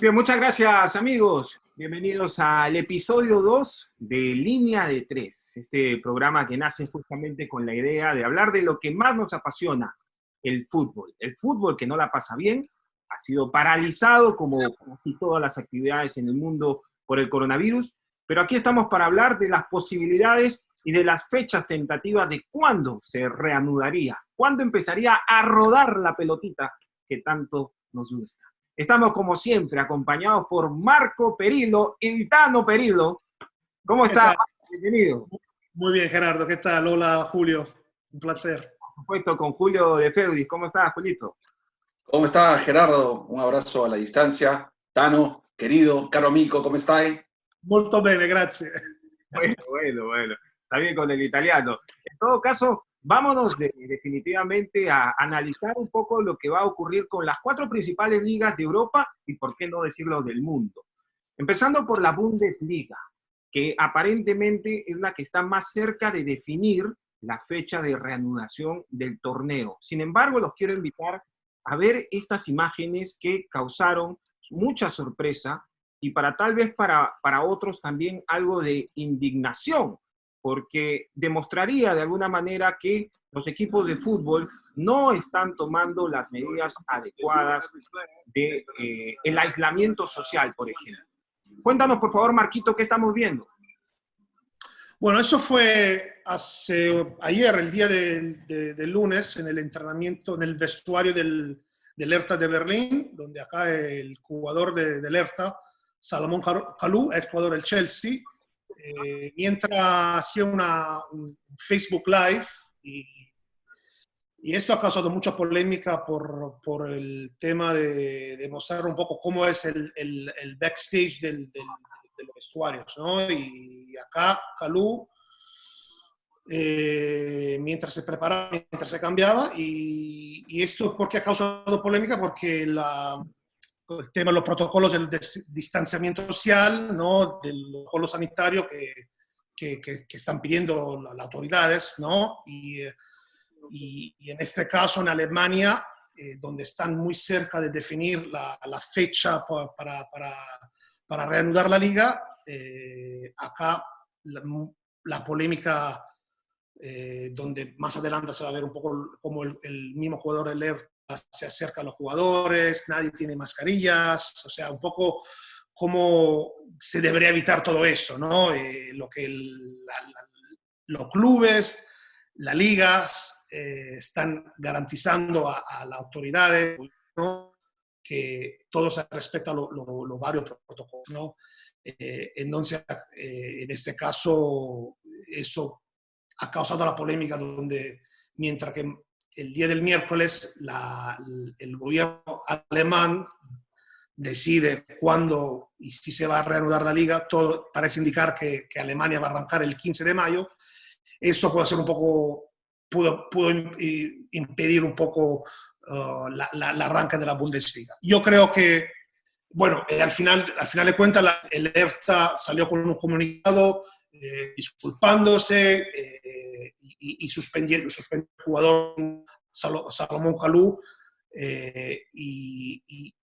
Bien, muchas gracias amigos. Bienvenidos al episodio 2 de Línea de Tres, este programa que nace justamente con la idea de hablar de lo que más nos apasiona, el fútbol. El fútbol que no la pasa bien, ha sido paralizado como casi todas las actividades en el mundo por el coronavirus, pero aquí estamos para hablar de las posibilidades y de las fechas tentativas de cuándo se reanudaría, cuándo empezaría a rodar la pelotita que tanto nos gusta. Estamos, como siempre, acompañados por Marco Perillo, Tano Perillo. ¿Cómo ¿Qué está, tal? Marco? Bienvenido. Muy bien, Gerardo. ¿Qué tal? Hola, Julio. Un placer. Por supuesto, con Julio de Feudis. ¿Cómo estás, Julito? ¿Cómo está, Gerardo? Un abrazo a la distancia. Tano, querido, caro amico, ¿cómo estáis? Molto bene, grazie. Bueno. Está bien con el italiano. En todo caso, vámonos definitivamente a analizar un poco lo que va a ocurrir con las 4 principales ligas de Europa y, por qué no decirlo, del mundo. Empezando por la Bundesliga, que aparentemente es la que está más cerca de definir la fecha de reanudación del torneo. Sin embargo, los quiero invitar a ver estas imágenes que causaron mucha sorpresa y tal vez para otros también algo de indignación, porque demostraría de alguna manera que los equipos de fútbol no están tomando las medidas adecuadas de el aislamiento social, por ejemplo. Cuéntanos, por favor, Marquito, ¿qué estamos viendo? Bueno, eso fue ayer, el día del lunes, en el entrenamiento, en el vestuario del Hertha de Berlín, donde acá el jugador del Hertha, Salomón Kalou, ex jugador del Chelsea, mientras hacía un Facebook Live, y esto ha causado mucha polémica por el tema de mostrar un poco cómo es el backstage de los vestuarios, ¿no? Y acá Kalou, mientras se preparaba, mientras se cambiaba, y esto porque ha causado polémica, porque el tema de los protocolos del distanciamiento social, ¿no? Del protocolo sanitario que están pidiendo las autoridades, ¿no? Y en este caso en Alemania, donde están muy cerca de definir la fecha para reanudar la liga, acá la polémica, donde más adelante se va a ver un poco como el mismo jugador del Hertha se acerca a los jugadores, nadie tiene mascarillas, o sea, un poco cómo se debería evitar todo esto, ¿no? Lo que los clubes, las ligas están garantizando a las autoridades, ¿no? Que todo se respeta los varios protocolos, ¿no? Entonces, en este caso, eso ha causado la polémica donde, mientras que el día del miércoles el gobierno alemán decide cuándo y si se va a reanudar la liga, todo parece indicar que Alemania va a arrancar el 15 de mayo. Eso puede ser un poco, pudo impedir un poco la arranque de la Bundesliga. Yo creo que, bueno, al final de cuentas, el Hertha salió con un comunicado disculpándose y suspendiendo al jugador Salomón Kalou, y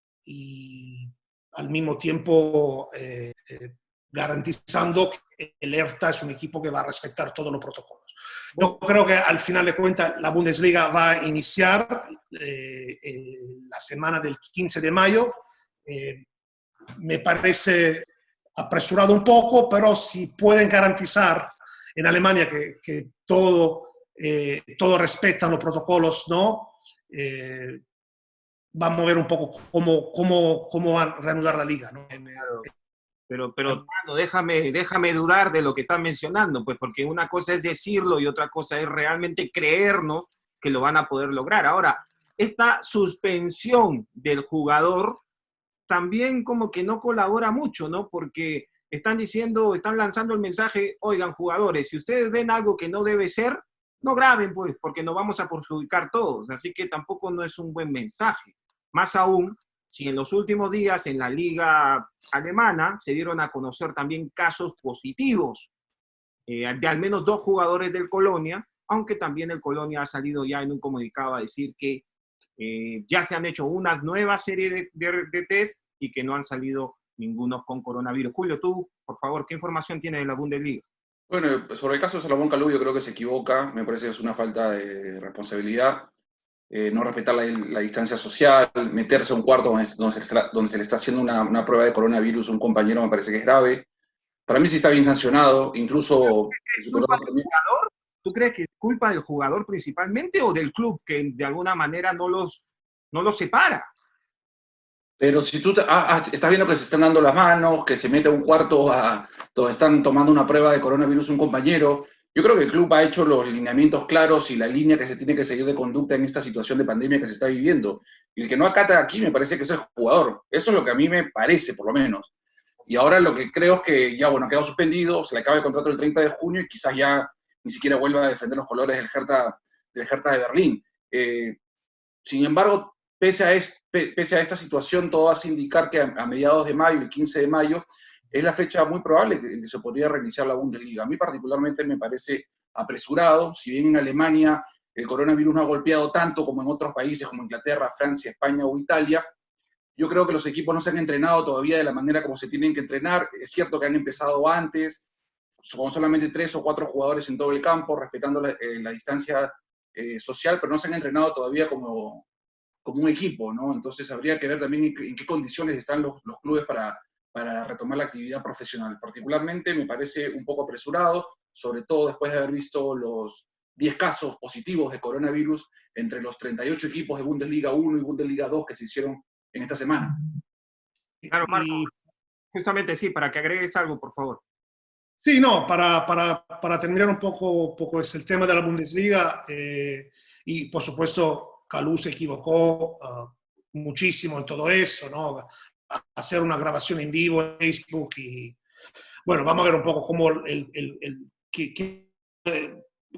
al mismo tiempo garantizando que el Hertha es un equipo que va a respetar todos los protocolos. Yo creo que al final de cuentas la Bundesliga va a iniciar la semana del 15 de mayo. Me parece apresurado un poco, pero si pueden garantizar en Alemania que todo respetan los protocolos, ¿no? Vamos a ver un poco cómo van a reanudar la liga, ¿no? Pero Tano, déjame dudar de lo que están mencionando, pues, porque una cosa es decirlo y otra cosa es realmente creernos que lo van a poder lograr. Ahora, esta suspensión del jugador también como que no colabora mucho, ¿no? Porque están lanzando el mensaje: oigan, jugadores, si ustedes ven algo que no debe ser, no graben, pues, porque nos vamos a perjudicar todos. Así que tampoco no es un buen mensaje. Más aún, si en los últimos días en la liga alemana se dieron a conocer también casos positivos de al menos 2 jugadores del Colonia, aunque también el Colonia ha salido ya en un comunicado a decir que ya se han hecho una nueva serie de test y que no han salido ninguno con coronavirus. Julio, tú, por favor, ¿qué información tienes de la Bundesliga? Bueno, sobre el caso de Salomón Kalou, yo creo que se equivoca, me parece que es una falta de responsabilidad, no respetar la distancia social, meterse a un cuarto donde se le está haciendo una prueba de coronavirus a un compañero, me parece que es grave. Para mí sí está bien sancionado, incluso se ¿Es superó culpa del también. jugador? ¿Tú crees que es culpa del jugador principalmente o del club que de alguna manera no los separa? Pero si tú estás viendo que se están dando las manos, que se mete a un cuarto donde están tomando una prueba de coronavirus un compañero, yo creo que el club ha hecho los lineamientos claros y la línea que se tiene que seguir de conducta en esta situación de pandemia que se está viviendo. Y el que no acata aquí me parece que es el jugador. Eso es lo que a mí me parece, por lo menos. Y ahora lo que creo es que ya, bueno, ha quedado suspendido, se le acaba el contrato el 30 de junio y quizás ya ni siquiera vuelva a defender los colores del Hertha de Berlín. Sin embargo, pese a esta situación, todo hace indicar que a mediados de mayo, el 15 de mayo, es la fecha muy probable en que se podría reiniciar la Bundesliga. A mí particularmente me parece apresurado, si bien en Alemania el coronavirus no ha golpeado tanto como en otros países como Inglaterra, Francia, España o Italia, yo creo que los equipos no se han entrenado todavía de la manera como se tienen que entrenar. Es cierto que han empezado antes, con solamente 3 o 4 jugadores en todo el campo, respetando la distancia social, pero no se han entrenado todavía como un equipo, ¿no? Entonces habría que ver también en qué condiciones están los clubes para retomar la actividad profesional. Particularmente me parece un poco apresurado, sobre todo después de haber visto los 10 casos positivos de coronavirus entre los 38 equipos de Bundesliga 1 y Bundesliga 2 que se hicieron en esta semana. Claro, Marco, justamente sí, para que agregues algo, por favor. Sí, no, para terminar poco es el tema de la Bundesliga y por supuesto Kalou se equivocó muchísimo en todo esto, ¿no? Hacer una grabación en vivo en Facebook y bueno, vamos a ver un poco cómo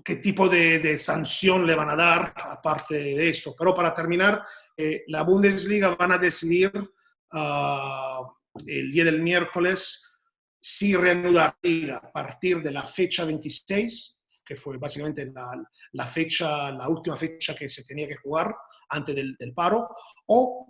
qué tipo de sanción le van a dar aparte de esto. Pero para terminar, la Bundesliga van a decidir el día del miércoles si reanudar la liga a partir de la fecha 26, que fue básicamente la última fecha que se tenía que jugar antes del paro, o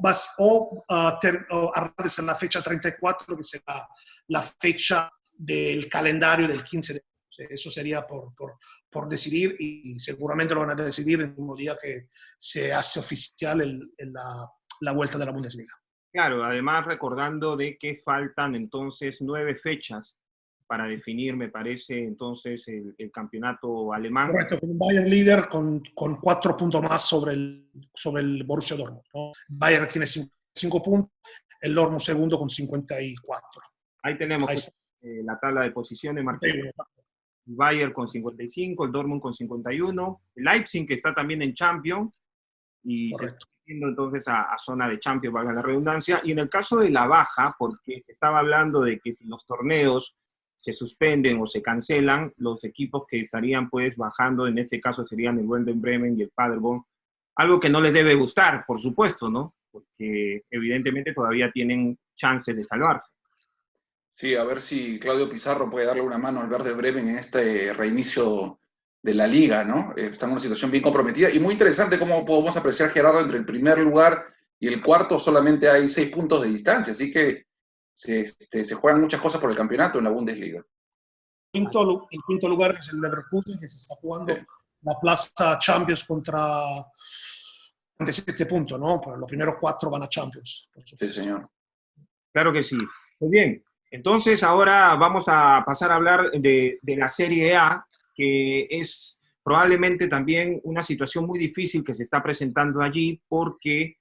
arrancarse en la fecha 34, que será la fecha del calendario del 15 de marzo. Eso sería por decidir y seguramente lo van a decidir el mismo día que se hace oficial la vuelta de la Bundesliga. Claro, además recordando de que faltan entonces 9 fechas para definir, me parece, entonces el campeonato alemán. Correcto, con un Bayern líder con 4 puntos más sobre el Borussia Dortmund, ¿no? Bayern tiene 5 puntos, el Dortmund segundo con 54. Ahí tenemos la tabla de posiciones, Martín. Bayern con 55, el Dortmund con 51, el Leipzig que está también en Champions y correcto, se está metiendo entonces a zona de Champions, valga la redundancia. Y en el caso de la baja, porque se estaba hablando de que si los torneos se suspenden o se cancelan, los equipos que estarían pues bajando, en este caso serían el Werder Bremen y el Paderborn, algo que no les debe gustar, por supuesto, ¿no? Porque evidentemente todavía tienen chances de salvarse. Sí, a ver si Claudio Pizarro puede darle una mano al Werder Bremen en este reinicio de la liga, ¿no? Está en una situación bien comprometida y muy interesante cómo podemos apreciar, Gerardo, entre el primer lugar y el cuarto solamente hay 6 puntos de distancia, así que se juegan muchas cosas por el campeonato en la Bundesliga. En quinto lugar es el Leverkusen, que se está jugando la plaza Champions contra 27 puntos, ¿no? Pero los primeros 4 van a Champions. Sí, señor. Claro que sí. Muy bien. Entonces ahora vamos a pasar a hablar de la Serie A, que es probablemente también una situación muy difícil que se está presentando allí porque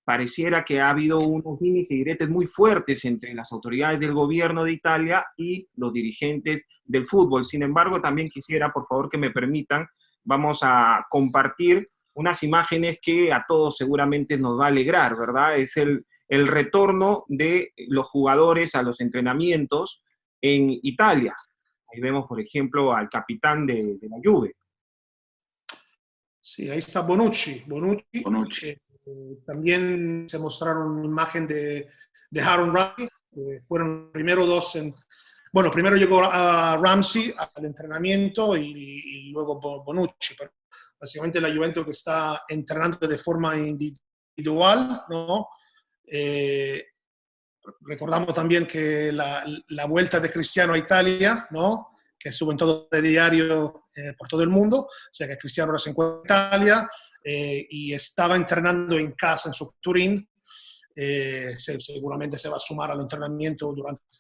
pareciera que ha habido unos dimes y diretes muy fuertes entre las autoridades del gobierno de Italia y los dirigentes del fútbol. Sin embargo, también quisiera, por favor, que me permitan, vamos a compartir unas imágenes que a todos seguramente nos va a alegrar, ¿verdad? Es el retorno de los jugadores a los entrenamientos en Italia. Ahí vemos, por ejemplo, al capitán de la Juve. Sí, ahí está Bonucci. También se mostraron una imagen de Aaron Ramsey, que fueron primero dos primero llegó a Ramsey al entrenamiento y luego Bonucci, pero básicamente la Juventus que está entrenando de forma individual, ¿no? recordamos también que la vuelta de Cristiano a Italia, ¿no? Que estuvo en todo el diario por todo el mundo, o sea que Cristiano ahora se encuentra en Italia y estaba entrenando en casa en su Turín. Seguramente se va a sumar al entrenamiento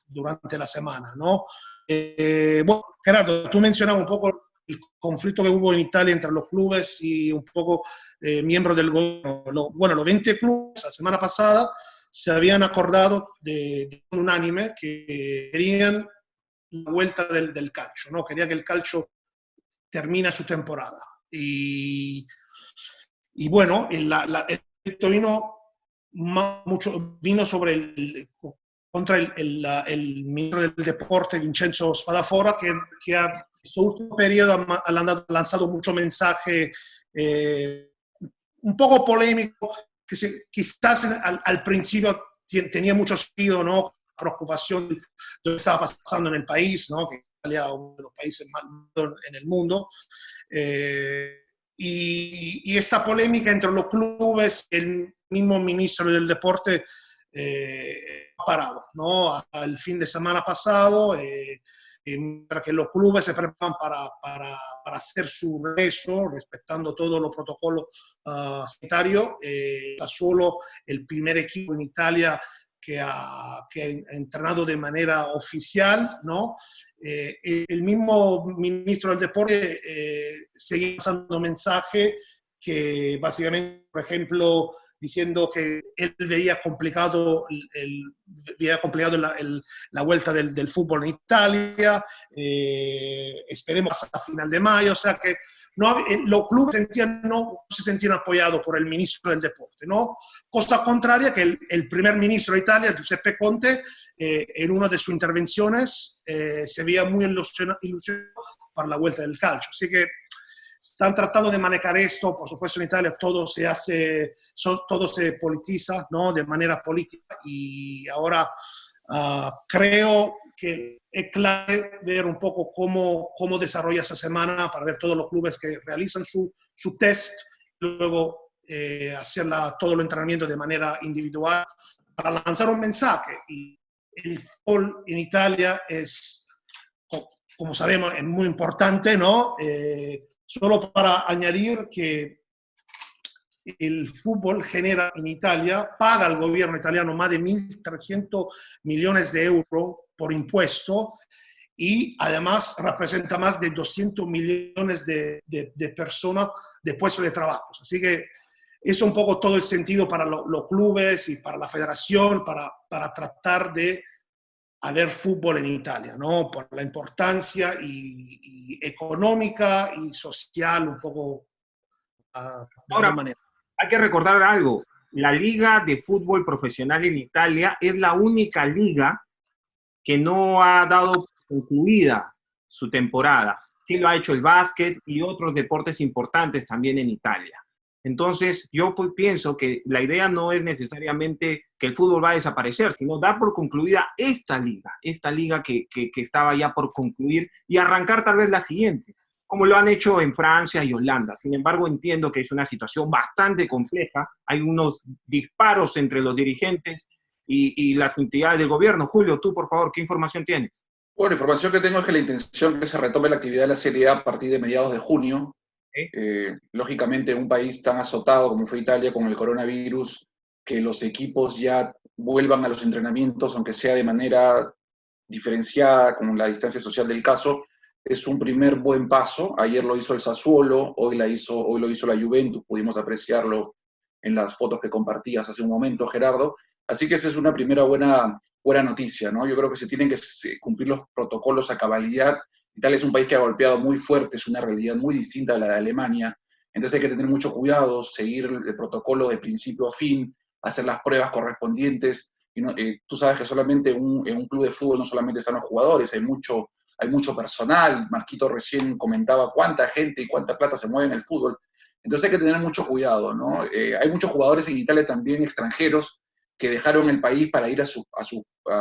durante la semana, ¿no? Bueno, Gerardo, tú mencionabas un poco el conflicto que hubo en Italia entre los clubes y un poco miembros del gobierno. Bueno, los 20 clubes la semana pasada se habían acordado de unánime que querían la vuelta del calcio, ¿no? Quería que el calcio termine su temporada. Y bueno, el conflicto vino contra el ministro del Deporte, Vincenzo Spadafora, que en este último periodo ha lanzado mucho mensaje un poco polémico, que quizás al principio tenía mucho sentido, ¿no? Preocupación de lo que estaba pasando en el país, ¿no? Que Italia es uno de los países más en el mundo. Y esta polémica entre los clubes, el mismo ministro del Deporte ha parado, ¿no? Al fin de semana pasado, mientras que los clubes se preparan para hacer su regreso, respetando todos los protocolos sanitarios. Sassuolo, el primer equipo en Italia que ha entrenado de manera oficial, ¿no? El mismo ministro del Deporte seguía pasando mensaje que básicamente, por ejemplo, diciendo que él veía complicado la vuelta del fútbol en Italia, esperemos hasta final de mayo, o sea que los clubes no se sentían apoyados por el ministro del Deporte, ¿no? Cosa contraria que el primer ministro de Italia, Giuseppe Conte, en una de sus intervenciones se veía muy ilusionado para la vuelta del calcio. Así que están tratando de manejar esto, por supuesto en Italia todo se politiza, ¿no? De manera política, y ahora creo que es clave ver un poco cómo desarrolla esa semana para ver todos los clubes que realizan su test, luego hacer todo el entrenamiento de manera individual para lanzar un mensaje. Y el fútbol en Italia es, como sabemos, es muy importante, ¿no? Solo para añadir que el fútbol genera en Italia, paga al gobierno italiano más de 1.300 millones de euros por impuesto, y además representa más de 200 millones de personas de puestos de trabajo. Así que es un poco todo el sentido para los clubes y para la federación, para tratar de haber fútbol en Italia, ¿no? Por la importancia y económica y social, un poco de alguna manera. Hay que recordar algo. La liga de fútbol profesional en Italia es la única liga que no ha dado concluida su temporada. Sí lo ha hecho el básquet y otros deportes importantes también en Italia. Entonces, yo pienso que la idea no es necesariamente que el fútbol va a desaparecer, sino dar por concluida esta liga que estaba ya por concluir, y arrancar tal vez la siguiente, como lo han hecho en Francia y Holanda. Sin embargo, entiendo que es una situación bastante compleja. Hay unos disparos entre los dirigentes y las entidades del gobierno. Julio, tú, por favor, ¿qué información tienes? Bueno, la información que tengo es que la intención es que se retome la actividad de la Serie A partir de mediados de junio. Lógicamente, en un país tan azotado como fue Italia con el coronavirus, que los equipos ya vuelvan a los entrenamientos, aunque sea de manera diferenciada, con la distancia social del caso, es un primer buen paso. Ayer lo hizo el Sassuolo, hoy lo hizo la Juventus, pudimos apreciarlo en las fotos que compartías hace un momento, Gerardo. Así que esa es una primera buena noticia, ¿no? Yo creo que se tienen que cumplir los protocolos a cabalidad. Italia es un país que ha golpeado muy fuerte, es una realidad muy distinta a la de Alemania, entonces hay que tener mucho cuidado, seguir el protocolo de principio a fin, hacer las pruebas correspondientes. Y no, tú sabes que solamente en un club de fútbol no solamente están los jugadores, hay mucho personal. Marquito recién comentaba cuánta gente y cuánta plata se mueve en el fútbol, entonces hay que tener mucho cuidado, ¿no? Hay muchos jugadores en Italia también extranjeros que dejaron el país para ir a sus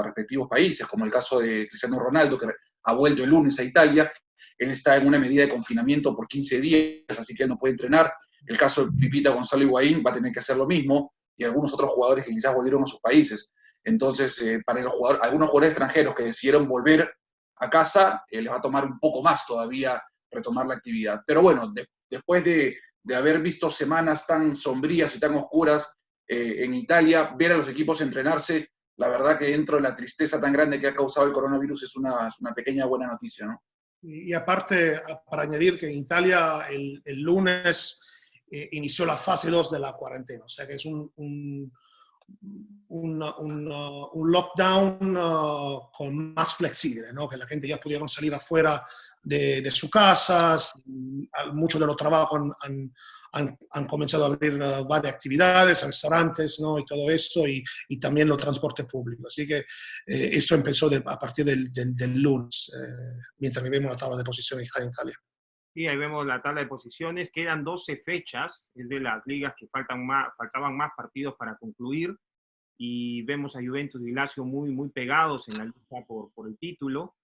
respectivos países, como el caso de Cristiano Ronaldo, que ha vuelto el lunes a Italia. Él está en una medida de confinamiento por 15 días, así que él no puede entrenar. El caso de Pipita Gonzalo Higuaín va a tener que hacer lo mismo, y algunos otros jugadores que quizás volvieron a sus países. Entonces, para algunos jugadores extranjeros que decidieron volver a casa, les va a tomar un poco más todavía retomar la actividad. Pero bueno, después de haber visto semanas tan sombrías y tan oscuras en Italia, ver a los equipos entrenarse, la verdad que dentro de la tristeza tan grande que ha causado el coronavirus es una pequeña buena noticia, ¿no? Y aparte, para añadir que en Italia el lunes inició la fase 2 de la cuarentena, o sea que es un lockdown con más flexible, ¿no? Que la gente ya pudieron salir afuera de sus casas, y muchos de los trabajos han comenzado a abrir varias actividades, restaurantes, ¿no? Y todo esto, y también los transportes públicos. Así que esto empezó a partir del lunes, mientras que vemos la tabla de posiciones en Italia. Y ahí vemos la tabla de posiciones. Quedan 12 fechas, es de las ligas que faltaban más partidos para concluir. Y vemos a Juventus y Lazio muy pegados en la lucha por el título.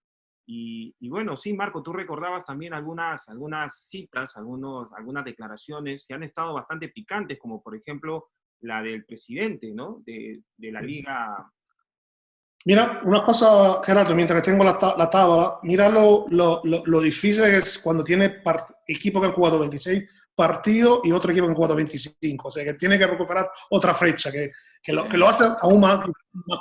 Y bueno, sí, Marco, tú recordabas también algunas citas, algunas declaraciones que han estado bastante picantes, como por ejemplo la del presidente, ¿no? De la liga. Mira, una cosa, Gerardo, mientras tengo la tabla, mira lo difícil es cuando tiene equipos que han jugado 26 partidos y otro equipo que han jugado 25. O sea, que tiene que recuperar otra fecha, que lo hace aún más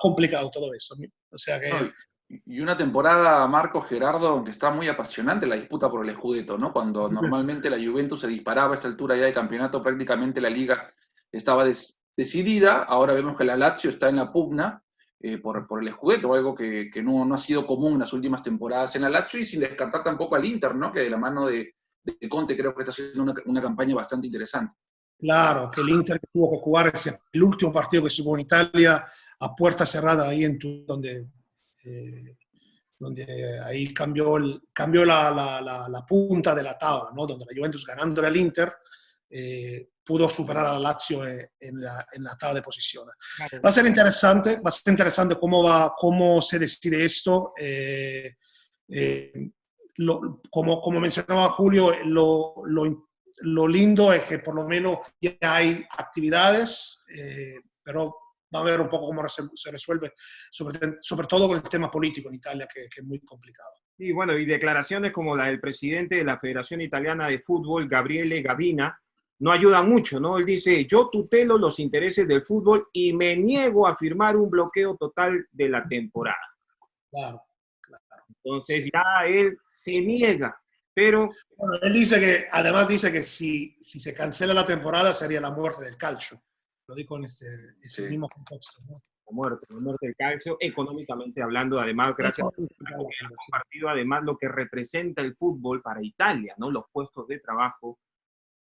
complicado todo eso. O sea que... Y una temporada, Marcos, Gerardo, que está muy apasionante la disputa por el Scudetto, ¿no? Cuando normalmente la Juventus se disparaba a esa altura ya de campeonato, prácticamente la liga estaba decidida. Ahora vemos que la Lazio está en la pugna por el Scudetto, algo que no ha sido común en las últimas temporadas en la Lazio, y sin descartar tampoco al Inter, ¿no? Que de la mano de Conte creo que está haciendo una campaña bastante interesante. Claro, que el Inter tuvo que jugar el último partido que se jugó en Italia a puerta cerrada ahí donde ahí cambió la punta de la tabla, ¿no? Donde la Juventus, ganándole al Inter, pudo superar a la Lazio en la tabla de posiciones. Claro. Va a ser interesante cómo se decide esto. Como mencionaba Julio, lo lindo es que por lo menos ya hay actividades, pero va a ver un poco cómo se resuelve, sobre todo con el tema político en Italia, que es muy complicado. Y bueno, y declaraciones como la del presidente de la Federación Italiana de Fútbol, Gabriele Gavina, no ayudan mucho, ¿no? Él dice, yo tutelo los intereses del fútbol y me niego a firmar un bloqueo total de la temporada. Claro. Entonces sí, ya él se niega, pero... Bueno, él además dice que si se cancela la temporada sería la muerte del calcio. Lo dijo en ese mismo contexto, ¿no? La muerte del calcio, económicamente hablando, además, gracias a que ha compartido además lo que representa el fútbol para Italia, ¿no? Los puestos de trabajo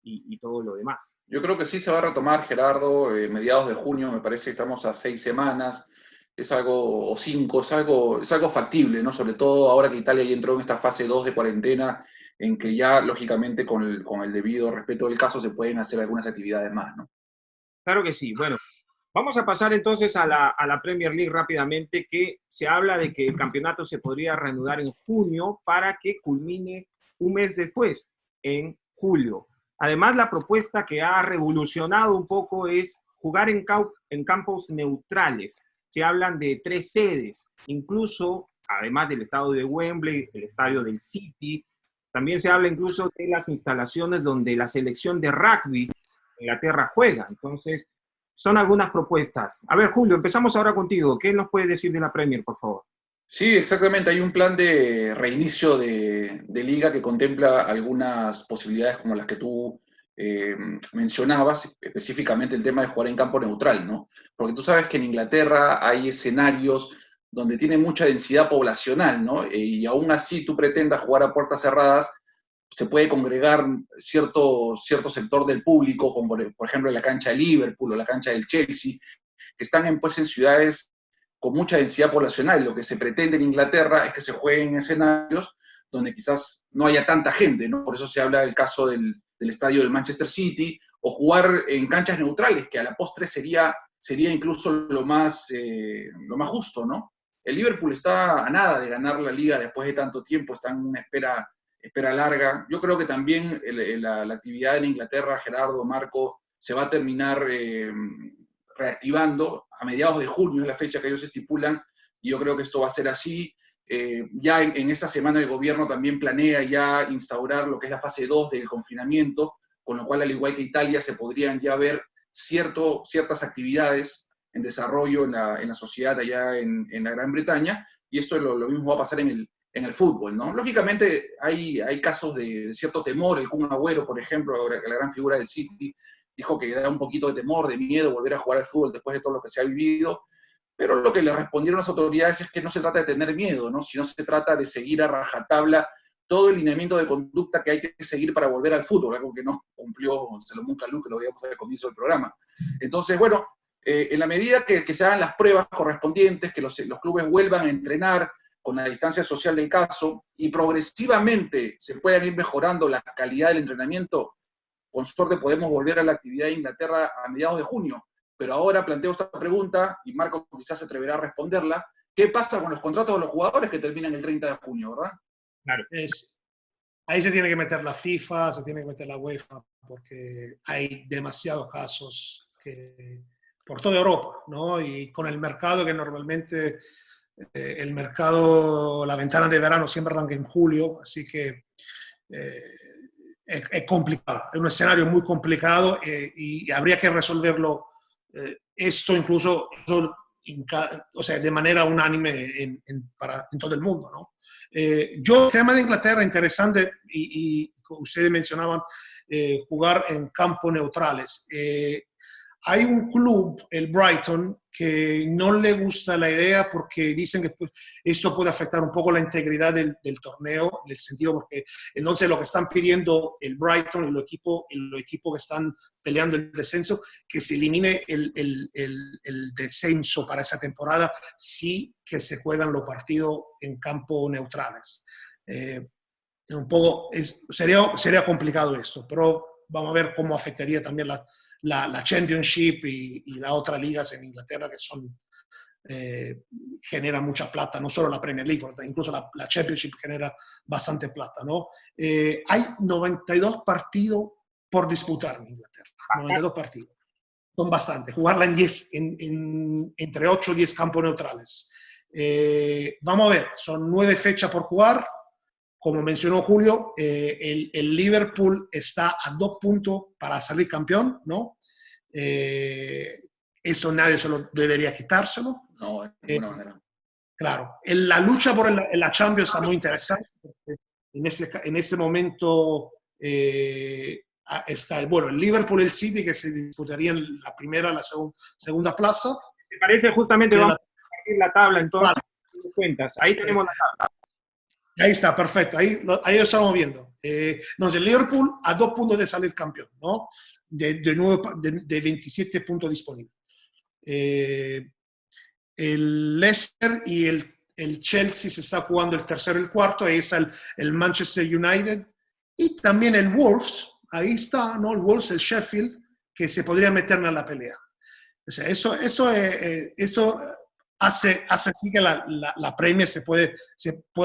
y todo lo demás. Yo creo que sí se va a retomar, Gerardo, mediados de junio, me parece que estamos a 6 semanas, es algo, o 5, es algo factible, ¿no? Sobre todo ahora que Italia ya entró en esta fase 2 de cuarentena, en que ya, lógicamente, con el debido respeto del caso, se pueden hacer algunas actividades más, ¿no? Claro que sí. Bueno, vamos a pasar entonces a la Premier League rápidamente, que se habla de que el campeonato se podría reanudar en junio para que culmine un mes después, en julio. Además, la propuesta que ha revolucionado un poco es jugar en campos neutrales. Se hablan de 3 sedes, incluso, además del estadio de Wembley, el estadio del City. También se habla incluso de las instalaciones donde la selección de rugby Inglaterra juega. Entonces, son algunas propuestas. A ver, Julio, empezamos ahora contigo. ¿Qué nos puedes decir de la Premier, por favor? Sí, exactamente. Hay un plan de reinicio de liga que contempla algunas posibilidades como las que tú mencionabas, específicamente el tema de jugar en campo neutral, ¿no? Porque tú sabes que en Inglaterra hay escenarios donde tiene mucha densidad poblacional, ¿no? Y aún así tú pretendas jugar a puertas cerradas, se puede congregar cierto sector del público, como por ejemplo la cancha de Liverpool o la cancha del Chelsea, que están en ciudades con mucha densidad poblacional. Lo que se pretende en Inglaterra es que se jueguen en escenarios donde quizás no haya tanta gente, ¿no? Por eso se habla del caso del estadio del Manchester City, o jugar en canchas neutrales, que a la postre sería incluso lo más justo, ¿no? El Liverpool está a nada de ganar la liga después de tanto tiempo, está en una espera larga. Yo creo que también la actividad en Inglaterra, Gerardo, Marco, se va a terminar reactivando a mediados de junio es la fecha que ellos estipulan, y yo creo que esto va a ser así. Ya en esta semana el gobierno también planea ya instaurar lo que es la fase 2 del confinamiento, con lo cual, al igual que Italia, se podrían ya ver ciertas actividades en desarrollo en la sociedad allá en la Gran Bretaña, y esto lo mismo va a pasar en el fútbol, ¿no? Lógicamente hay casos de cierto temor. El Kun Agüero, por ejemplo, la gran figura del City, dijo que da un poquito de temor, de miedo volver a jugar al fútbol después de todo lo que se ha vivido, pero lo que le respondieron las autoridades es que no se trata de tener miedo, ¿no? Sino se trata de seguir a rajatabla todo el lineamiento de conducta que hay que seguir para volver al fútbol, algo que no cumplió Salomón Kalou, que lo veíamos al comienzo del programa. Entonces, bueno, en la medida que se hagan las pruebas correspondientes, que los clubes vuelvan a entrenar con la distancia social del caso, y progresivamente se puedan ir mejorando la calidad del entrenamiento, con suerte podemos volver a la actividad de Inglaterra a mediados de junio. Pero ahora planteo esta pregunta, y Marco quizás se atreverá a responderla: ¿qué pasa con los contratos de los jugadores que terminan el 30 de junio, verdad? Claro. Ahí se tiene que meter la FIFA, se tiene que meter la UEFA, porque hay demasiados casos por toda Europa, ¿no? Y con el mercado que normalmente, el mercado, la ventana de verano siempre arranca en julio, así que es complicado, es un escenario muy complicado, y habría que resolverlo esto incluso o sea, de manera unánime en todo el mundo, ¿no? El tema de Inglaterra interesante, y ustedes mencionaban jugar en campos neutrales. Hay un club, el Brighton, que no le gusta la idea porque dicen que esto puede afectar un poco la integridad del torneo, en el sentido porque entonces lo que están pidiendo el Brighton y los equipos que están peleando el descenso, que se elimine el descenso para esa temporada, sí que se juegan los partidos en campos neutrales. Un poco sería complicado esto, pero vamos a ver cómo afectaría también la Championship y las otras ligas en Inglaterra, que generan mucha plata, no solo la Premier League, incluso la Championship genera bastante plata, ¿no? Hay 92 partidos por disputar en Inglaterra, 92 partidos. Son bastantes. Jugarla entre 8 y 10 campos neutrales. Vamos a ver, son 9 fechas por jugar. Como mencionó Julio, el Liverpool está a 2 puntos para salir campeón, ¿no? Eso nadie se lo debería quitárselo. No, de ninguna manera. Claro, la lucha por la Champions está muy interesante, porque en este momento está el Liverpool y el City, que se disputarían la primera y la segunda plaza. ¿Te parece? Justamente vamos a compartir la tabla, entonces, claro. Cuentas. Ahí tenemos la tabla. Ahí está, perfecto. Ahí lo estamos viendo. Entonces, el Liverpool a 2 puntos de salir campeón, ¿no? De 27 puntos disponibles. El Leicester y el Chelsea se está jugando el tercero y el cuarto. Ahí está el Manchester United. Y también el Wolves. Ahí está, ¿no? El Wolves, el Sheffield, que se podría meterme a la pelea. O sea, eso hace así que la Premier se puede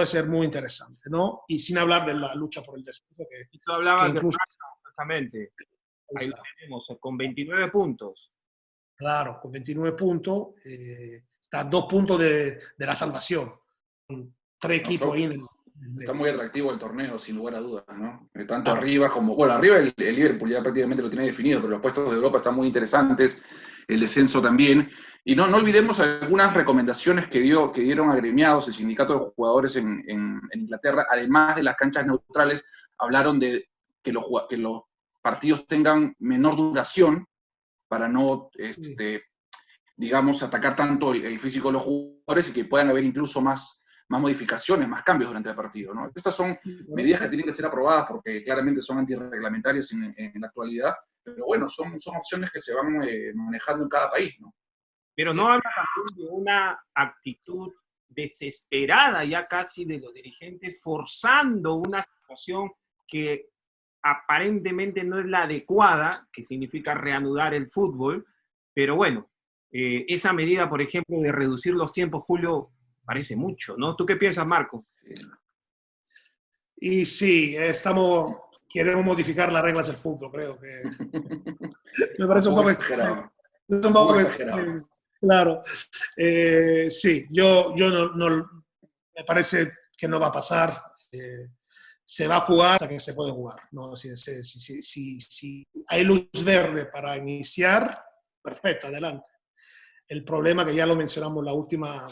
ser muy interesante, ¿no? Y sin hablar de la lucha por el descenso. Y tú hablabas de exactamente. Ahí lo tenemos, con 29 puntos. Claro, con 29 puntos. Está a 2 puntos de la salvación. 3 equipos ahí. Está muy atractivo el torneo, sin lugar a dudas, ¿no? Tanto arriba como... Bueno, arriba el Liverpool ya prácticamente lo tiene definido, pero los puestos de Europa están muy interesantes, el descenso también. Y no olvidemos algunas recomendaciones que dieron agremiados, el sindicato de jugadores en Inglaterra, además de las canchas neutrales, hablaron de que los partidos tengan menor duración para no, digamos, atacar tanto el físico de los jugadores, y que puedan haber incluso más modificaciones, más cambios durante el partido, ¿no? Estas son medidas que tienen que ser aprobadas porque claramente son antirreglamentarias en la actualidad, pero bueno, son opciones que se van manejando en cada país, ¿no? Pero no habla también de una actitud desesperada ya casi de los dirigentes, forzando una situación que aparentemente no es la adecuada, que significa reanudar el fútbol, pero bueno, esa medida, por ejemplo, de reducir los tiempos, Julio, parece mucho, ¿no? ¿Tú qué piensas, Marco? Y sí, queremos modificar las reglas del fútbol, creo que me parece un poco exagerado. Claro. Sí, yo me parece que no va a pasar. Se va a jugar hasta que se puede jugar, ¿no? Si hay luz verde para iniciar, perfecto, adelante. El problema que ya lo mencionamos la última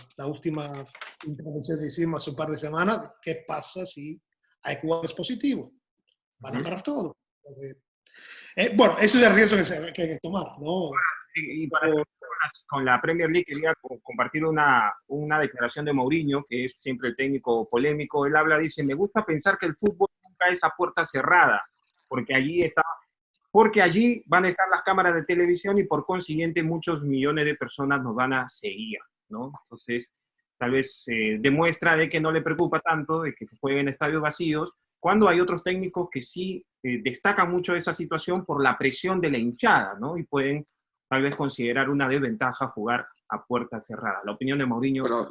intervención que hicimos hace un par de semanas, ¿qué pasa si hay jugadores positivos? Van a parar todo. Bueno, eso es el riesgo que hay que tomar, ¿no? Y para con la Premier League quería compartir una declaración de Mourinho, que es siempre el técnico polémico. Él habla, dice, me gusta pensar que el fútbol nunca es a puerta cerrada, porque allí van a estar las cámaras de televisión y por consiguiente muchos millones de personas nos van a seguir, ¿no? Entonces, tal vez demuestra de que no le preocupa tanto de que se juegue en estadios vacíos, cuando hay otros técnicos que sí destacan mucho esa situación por la presión de la hinchada, ¿no? Y pueden tal vez considerar una desventaja jugar a puerta cerrada. La opinión de Mourinho. Pero,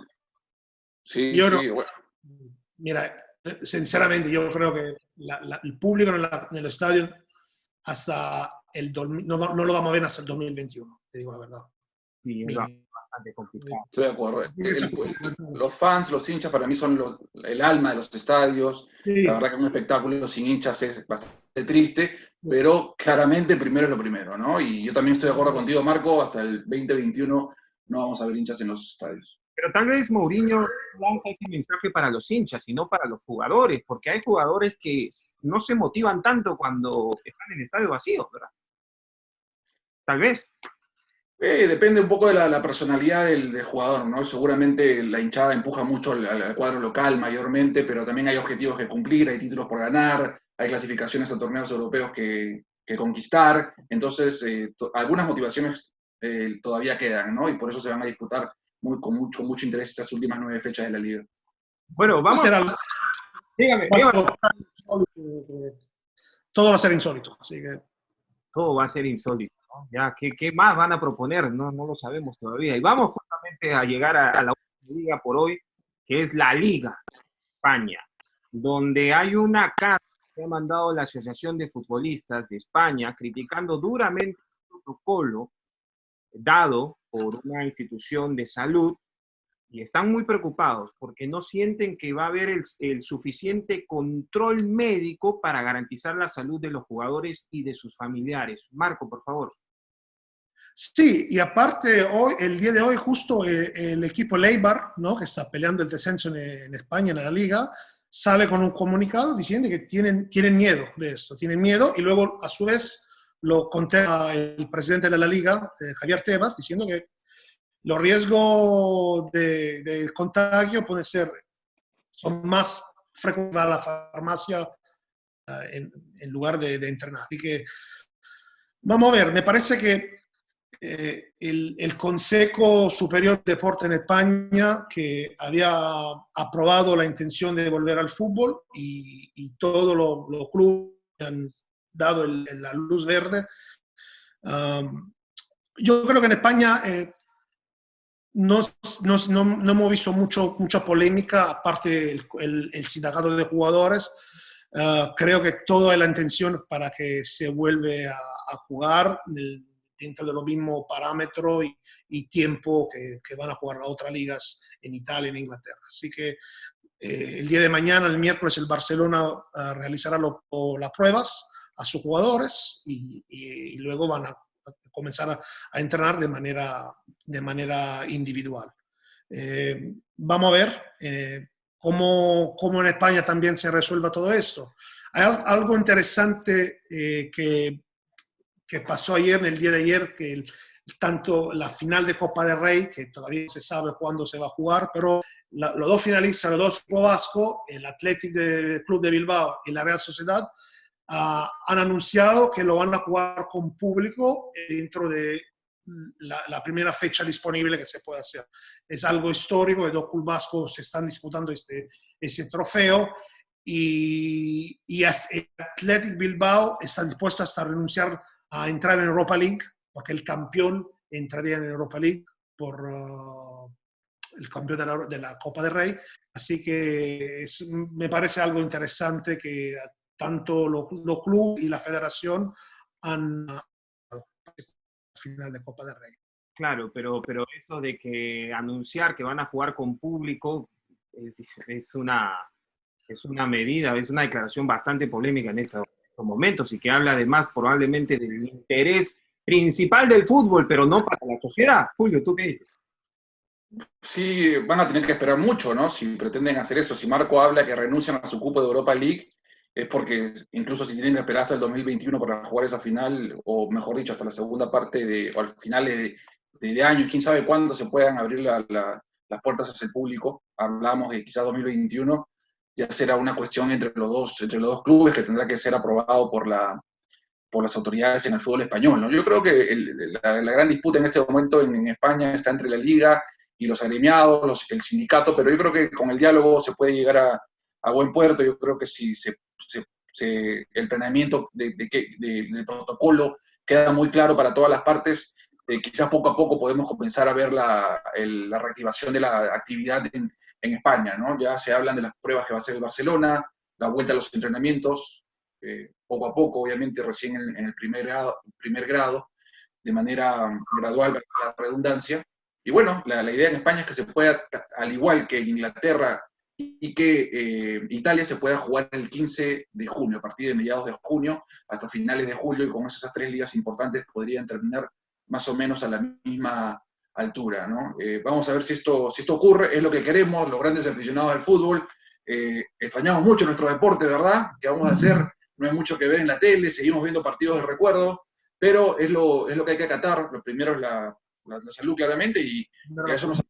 sí, Yo no, sí, bueno. mira, sinceramente, yo creo que el público en el estadio hasta no lo vamos a ver hasta el 2021, te digo la verdad. Sí, es bastante complicado. Estoy de acuerdo. Los fans, los hinchas, para mí son el alma de los estadios. Sí. La verdad que un espectáculo sin hinchas es bastante triste, pero claramente primero es lo primero, ¿no? Y yo también estoy de acuerdo contigo, Marco, hasta el 2021 no vamos a ver hinchas en los estadios. Pero tal vez Mourinho lanza ese mensaje para los hinchas, sino para los jugadores, porque hay jugadores que no se motivan tanto cuando están en estadio vacío, ¿verdad? Tal vez. Depende un poco de la personalidad del jugador, ¿no? Seguramente la hinchada empuja mucho al cuadro local mayormente, pero también hay objetivos que cumplir, hay títulos por ganar, hay clasificaciones a torneos europeos que conquistar, entonces algunas motivaciones todavía quedan, ¿no? Y por eso se van a disputar con mucho interés estas últimas 9 fechas de la Liga. Bueno, vamos a... Dígame. Todo va a ser insólito, así que... Todo va a ser insólito, ¿no? Ya, ¿qué más van a proponer? No lo sabemos todavía. Y vamos justamente a llegar a la última liga por hoy, que es la Liga España, donde hay una carta que ha mandado la Asociación de Futbolistas de España criticando duramente el protocolo dado por una institución de salud y están muy preocupados porque no sienten que va a haber el suficiente control médico para garantizar la salud de los jugadores y de sus familiares. Marco, por favor. Sí, y aparte, el día de hoy, justo el equipo Eibar, ¿no? Que está peleando el descenso en España, en la Liga, sale con un comunicado diciendo que tienen miedo de esto, tienen miedo, y luego, a su vez, lo contesta el presidente de la Liga, Javier Tebas, diciendo que los riesgos de contagio son más frecuentes a la farmacia en lugar de entrenar. Así que, vamos a ver, me parece que el Consejo Superior de Deporte en España, que había aprobado la intención de volver al fútbol y todos los clubes han dado la luz verde. Yo creo que en España no hemos visto mucha polémica, aparte el sindicato de jugadores. Creo que toda la intención para que se vuelva a jugar dentro de los mismos parámetros y tiempo que van a jugar las otras ligas en Italia y en Inglaterra. Así que el día de mañana, el miércoles, el Barcelona realizará las pruebas a sus jugadores y luego van a comenzar a entrenar de manera individual. Vamos a ver cómo en España también se resuelva todo esto. Hay algo interesante que pasó ayer, en el día de ayer, que tanto la final de Copa del Rey, que todavía no se sabe cuándo se va a jugar, pero los dos finalistas, los dos equipos vascos, el Athletic Club de Bilbao y la Real Sociedad, han anunciado que lo van a jugar con público dentro de la primera fecha disponible que se puede hacer. Es algo histórico, los dos clubes vascos se están disputando ese trofeo y el Athletic Bilbao está dispuesto hasta renunciar a entrar en Europa League, porque el campeón entraría en Europa League por el campeón de la Copa del Rey. Así que me parece algo interesante que tanto los clubes y la federación han final de Copa del Rey. Claro, pero eso de que anunciar que van a jugar con público es una medida, es una declaración bastante polémica en estos momentos y que habla además probablemente del interés principal del fútbol, pero no para la sociedad. Julio, ¿tú qué dices? Sí, van a tener que esperar mucho, ¿no? Si pretenden hacer eso. Si Marco habla que renuncian a su cupo de Europa League, es porque incluso si tienen que esperar hasta el 2021 para jugar esa final, o mejor dicho, hasta la segunda parte o al final de año, quién sabe cuándo se puedan abrir las puertas hacia el público. Hablamos de quizás 2021, ya será una cuestión entre los dos clubes que tendrá que ser aprobado por las autoridades en el fútbol español, ¿no? Yo creo que la gran disputa en este momento en España está entre la Liga y los agremiados, el sindicato, pero yo creo que con el diálogo se puede llegar a buen puerto. Yo creo que si el planeamiento del protocolo queda muy claro para todas las partes, quizás poco a poco podemos comenzar a ver la reactivación de la actividad en España, ¿no? Ya se hablan de las pruebas que va a hacer el Barcelona, la vuelta a los entrenamientos, poco a poco, obviamente recién en el primer grado, de manera gradual, la redundancia. Y bueno, la idea en España es que se pueda, al igual que en Inglaterra y que Italia, se pueda jugar el 15 de junio, a partir de mediados de junio hasta finales de julio, y con esas tres ligas importantes podrían terminar más o menos a la misma altura, ¿no? Vamos a ver si esto ocurre, es lo que queremos, los grandes aficionados del fútbol. Extrañamos mucho nuestro deporte, ¿verdad? ¿Qué vamos a hacer? No hay mucho que ver en la tele, seguimos viendo partidos de recuerdo, pero es lo que hay que acatar. Lo primero es la salud, claramente, y a eso nos...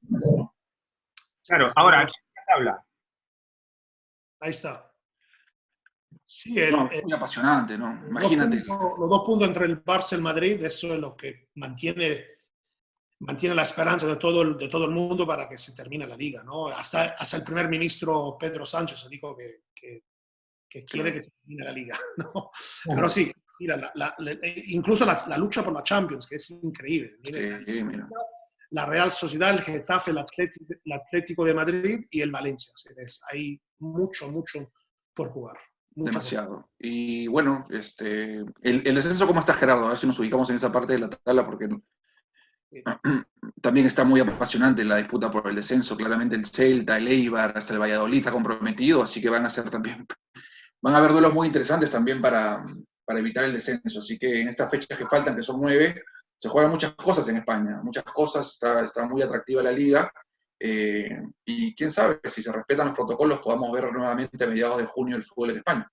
Claro, ahora, ¿quién habla? Ahí está. Sí, No, es muy apasionante, ¿no? Imagínate. los dos puntos entre el Barça y el Madrid, eso es lo que mantiene la esperanza de todo el mundo para que se termine la liga, ¿no? Hasta el primer ministro Pedro Sánchez dijo que quiere que se termine la liga, ¿no? Pero sí, mira, incluso la lucha por la Champions, que es increíble. Sí, mira. La Real Sociedad, el Getafe, el Atlético de Madrid y el Valencia. O sea, hay mucho por jugar. Demasiado. Y bueno, el descenso, ¿cómo está, Gerardo? A ver si nos ubicamos en esa parte de la tabla, porque también está muy apasionante la disputa por el descenso. Claramente el Celta, el Eibar, hasta el Valladolid está comprometido, así que van a haber duelos muy interesantes también para evitar el descenso. Así que en estas fechas que faltan, que son 9, se juegan muchas cosas en España, muchas cosas, está muy atractiva la liga. Y quién sabe, si se respetan los protocolos, podamos ver nuevamente a mediados de junio el fútbol en España.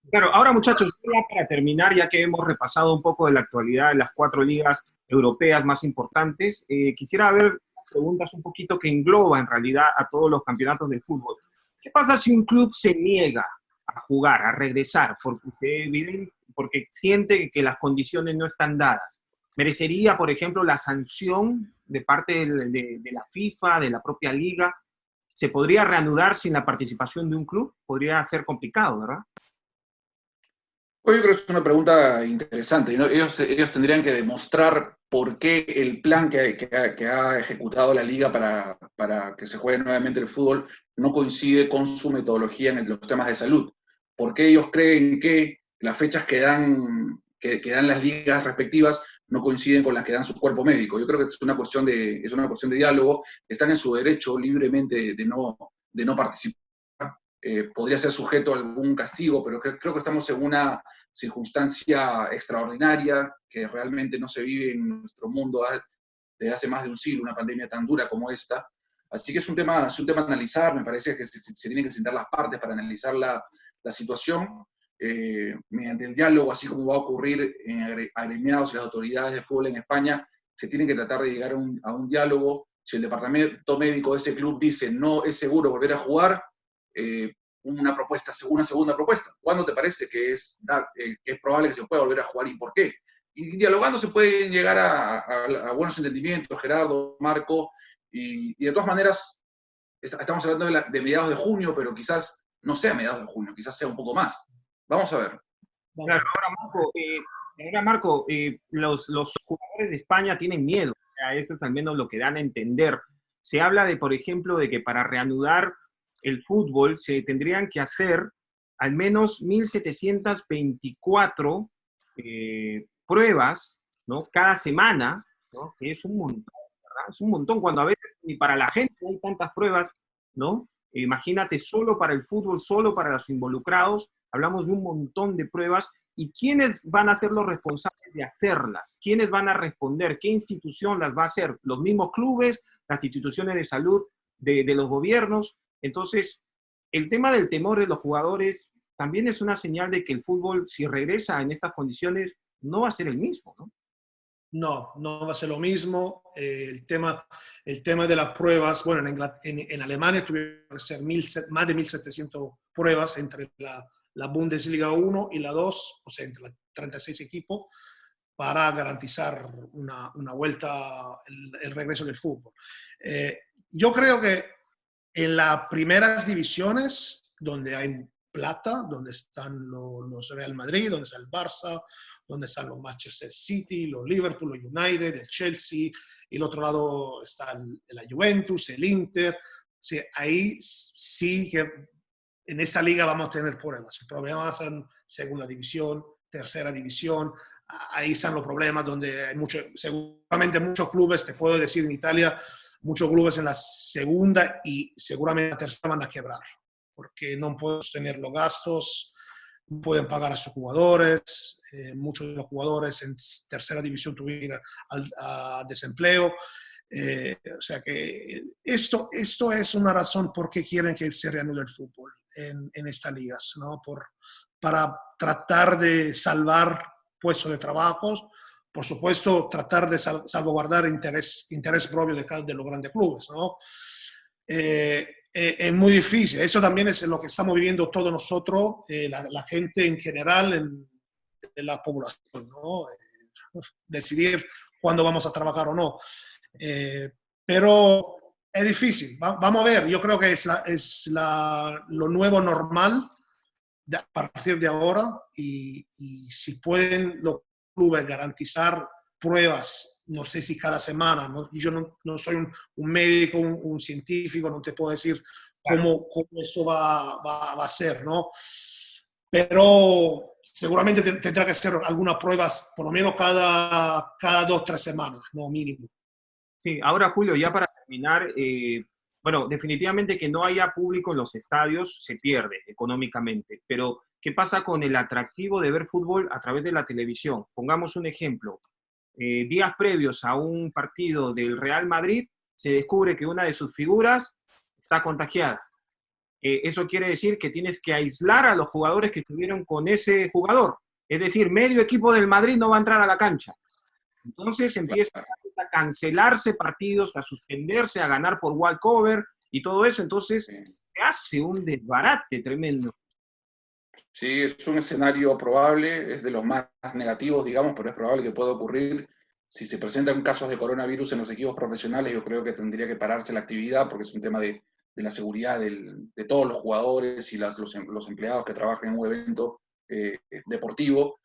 Claro, ahora muchachos, ya para terminar, ya que hemos repasado un poco de la actualidad de las 4 ligas europeas más importantes, quisiera ver preguntas un poquito que engloban en realidad a todos los campeonatos del fútbol. ¿Qué pasa si un club se niega a jugar, a regresar, porque siente que las condiciones no están dadas? ¿Merecería, por ejemplo, la sanción de parte de la FIFA, de la propia liga? ¿Se podría reanudar sin la participación de un club? Podría ser complicado, ¿verdad? Pues yo creo que es una pregunta interesante, ¿no? Ellos tendrían que demostrar por qué el plan que ha ejecutado la liga para que se juegue nuevamente el fútbol no coincide con su metodología en los temas de salud. ¿Por qué ellos creen que las fechas que dan las ligas respectivas no coinciden con las que dan su cuerpo médico? Yo creo que es una cuestión de diálogo. Están en su derecho libremente de no participar. Podría ser sujeto a algún castigo, pero creo que estamos en una circunstancia extraordinaria que realmente no se vive en nuestro mundo desde hace más de un siglo, una pandemia tan dura como esta. Así que es un tema a analizar. Me parece que se tienen que sentar las partes para analizar la situación mediante el diálogo, así como va a ocurrir en agremiados y las autoridades de fútbol en España. Se tienen que tratar de llegar a un diálogo. Si el departamento médico de ese club dice no es seguro volver a jugar, una segunda propuesta. ¿Cuándo te parece que es probable que se pueda volver a jugar y por qué? Y dialogando se pueden llegar a buenos entendimientos, Gerardo, Marco, y de todas maneras estamos hablando de mediados de junio, pero quizás no sea mediados de junio, quizás sea un poco más. Vamos a ver. Claro, ahora Marco, los jugadores de España tienen miedo, o sea, eso es al menos lo que dan a entender. Se habla de, por ejemplo, de que para reanudar el fútbol se tendrían que hacer al menos 1.724 pruebas, ¿no? Cada semana, ¿no? Que es un montón. Es un montón, cuando a veces ni para la gente hay tantas pruebas, ¿no? Imagínate, solo para el fútbol, solo para los involucrados, hablamos de un montón de pruebas. ¿Y quiénes van a ser los responsables de hacerlas? ¿Quiénes van a responder? ¿Qué institución las va a hacer? ¿Los mismos clubes? ¿Las instituciones de salud de los gobiernos? Entonces, el tema del temor de los jugadores también es una señal de que el fútbol, si regresa en estas condiciones, no va a ser el mismo, ¿no? No, no va a ser lo mismo. El tema de las pruebas, bueno, en Alemania tuvieron que ser más de 1.700 pruebas entre la Bundesliga 1 y la 2, o sea, entre los 36 equipos, para garantizar una vuelta, el regreso del fútbol. Yo creo que en las primeras divisiones, donde hay plata, donde están los Real Madrid, donde está el Barça, donde están los Manchester City, los Liverpool, los United, el Chelsea, y el otro lado está la Juventus, el Inter. Sí, ahí sí que en esa liga vamos a tener pruebas. El problema es en segunda división, tercera división. Ahí están los problemas donde hay seguramente muchos clubes, te puedo decir en Italia, muchos clubes en la segunda y seguramente en la tercera van a quebrar, porque no pueden sostener los gastos, no pueden pagar a sus jugadores. Muchos de los jugadores en tercera división tuvieron a desempleo. O sea que esto es una razón por qué quieren que se reanude el fútbol en estas ligas, ¿no? Para tratar de salvar puestos de trabajo, por supuesto, tratar de salvaguardar interés propio de los grandes clubes, ¿no? Es muy difícil. Eso también es lo que estamos viviendo todos nosotros, la gente en general, en la población, ¿no? Decidir cuándo vamos a trabajar o no. Pero es difícil. Vamos a ver. Yo creo que es lo nuevo normal a partir de ahora, y si pueden los clubes garantizar pruebas, no sé si cada semana, ¿no? Yo no soy un médico, un científico, no te puedo decir cómo eso va a ser, ¿no? Pero seguramente tendrá que hacer algunas pruebas por lo menos cada 2 o 3 semanas, no mínimo. Sí, ahora Julio, ya para terminar, bueno, definitivamente que no haya público en los estadios se pierde económicamente, pero ¿qué pasa con el atractivo de ver fútbol a través de la televisión? Pongamos un ejemplo. Días previos a un partido del Real Madrid, se descubre que una de sus figuras está contagiada. Eso quiere decir que tienes que aislar a los jugadores que estuvieron con ese jugador. Es decir, medio equipo del Madrid no va a entrar a la cancha. Entonces empieza a cancelarse partidos, a suspenderse, a ganar por walkover y todo eso. Entonces se hace un desbarate tremendo. Sí, es un escenario probable, es de los más negativos, digamos, pero es probable que pueda ocurrir. Si se presentan casos de coronavirus en los equipos profesionales, yo creo que tendría que pararse la actividad, porque es un tema de la seguridad de todos los jugadores y los empleados que trabajan en un evento deportivo.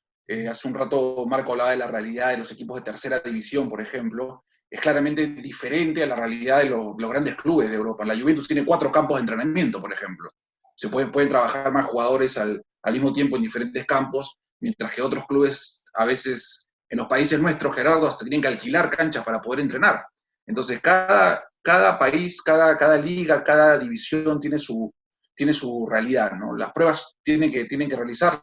Hace un rato Marco hablaba de la realidad de los equipos de tercera división, por ejemplo. Es claramente diferente a la realidad de los grandes clubes de Europa. La Juventus tiene 4 campos de entrenamiento, por ejemplo. Se pueden trabajar más jugadores al mismo tiempo en diferentes campos, mientras que otros clubes, a veces, en los países nuestros, Gerardo, hasta tienen que alquilar canchas para poder entrenar. Entonces, cada país, cada liga, cada división tiene su realidad, ¿no? Las pruebas tienen que realizarse.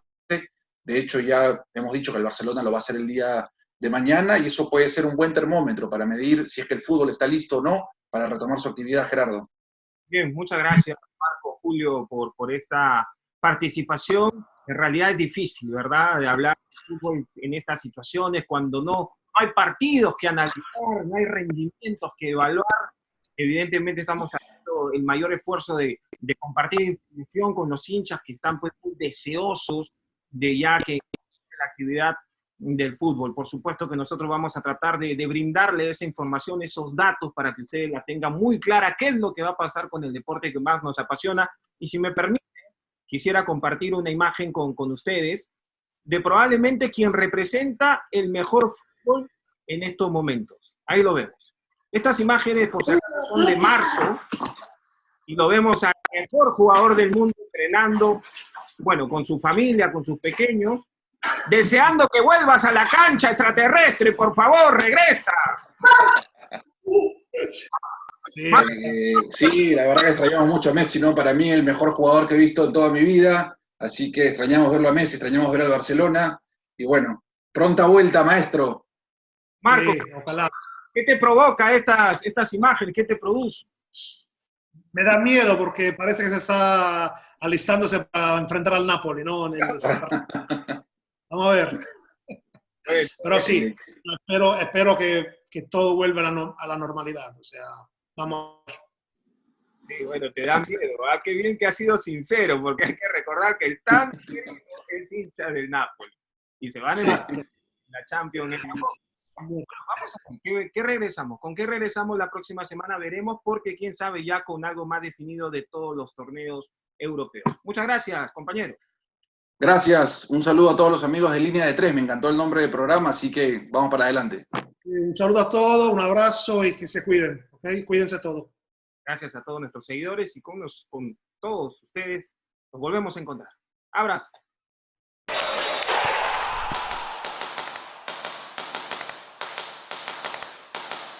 De hecho, ya hemos dicho que el Barcelona lo va a hacer el día de mañana, y eso puede ser un buen termómetro para medir si es que el fútbol está listo o no para retomar su actividad, Gerardo. Bien, muchas gracias, Marco, Julio, por esta participación. En realidad es difícil, ¿verdad?, de hablar de fútbol en estas situaciones, cuando no hay partidos que analizar, no hay rendimientos que evaluar. Evidentemente estamos haciendo el mayor esfuerzo de compartir información con los hinchas que están pues muy deseosos de ya que la actividad del fútbol. Por supuesto que nosotros vamos a tratar de brindarle esa información, esos datos, para que ustedes la tengan muy clara, qué es lo que va a pasar con el deporte que más nos apasiona. Y si me permite, quisiera compartir una imagen con ustedes de probablemente quien representa el mejor fútbol en estos momentos. Ahí lo vemos. Estas imágenes, por si acaso, son de marzo, y lo vemos al mejor jugador del mundo entrenando, bueno, con su familia, con sus pequeños, deseando que vuelvas a la cancha, extraterrestre, por favor, regresa. Sí, la verdad que extrañamos mucho a Messi, ¿no? Para mí el mejor jugador que he visto en toda mi vida, así que extrañamos verlo a Messi, extrañamos ver al Barcelona, y bueno, pronta vuelta, maestro. Marco, Sí, ojalá. ¿qué te provoca estas imágenes? ¿Qué te produce? Me da miedo porque parece que se está alistándose para enfrentar al Napoli, ¿no? Vamos a ver. Pero sí, espero que todo vuelva a la normalidad. O sea, vamos a ver. Sí, bueno, te da miedo. ¿Ah? Qué bien que has sido sincero, porque hay que recordar que el tan es hincha del Napoli. Y se van en la Champions. Bueno, vamos a ver, ¿qué regresamos? ¿Con qué regresamos la próxima semana? Veremos, porque quién sabe ya con algo más definido de todos los torneos europeos. Muchas gracias, compañero. Gracias, un saludo a todos los amigos de Línea de Tres, me encantó el nombre del programa, así que vamos para adelante. Un saludo a todos, un abrazo y que se cuiden, ¿ok? Cuídense todos. Gracias a todos nuestros seguidores y con todos ustedes nos volvemos a encontrar. Abrazo.